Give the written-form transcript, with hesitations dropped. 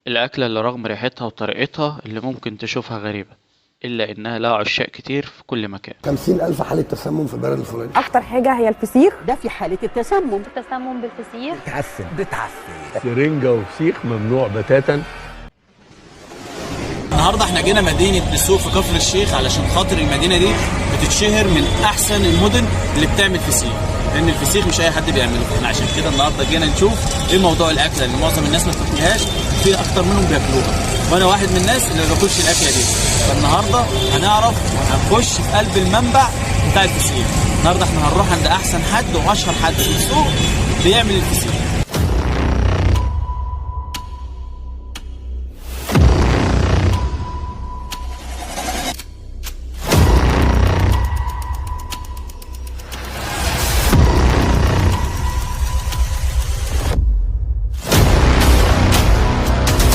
الأكلة اللي رغم ريحتها وطريقتها اللي ممكن تشوفها غريبة، إلا إنها لها عشاق كتير في كل مكان. 50,000 حالة تسمم في البلد الفلاني. أكتر حاجة هي الفسيخ. ده في حالة التسمم. التسمم بالفسيخ. بتعفن. سرنجة وفسيخ ممنوع بتاتا. النهارده احنا جينا مدينة السوق في كفر الشيخ علشان خاطر المدينة دي بتتشهر من أحسن المدن اللي بتعمل فسيخ، لأن الفسيخ مش أي حد بيعمله، فاحنا عشان كده النهارده جينا نشوف إيه موضوع الأكلة اللي معظم الناس ما بتاكلهاش، في أكتر منهم بياكلوها، وأنا واحد من الناس اللي ما باكلش الأكلة دي، فالنهارده هنعرف وهنخش في قلب المنبع بتاع الفسيخ. النهارده احنا هنروح عند أحسن حد وأشهر حد في السوق بيعمل الفسيخ.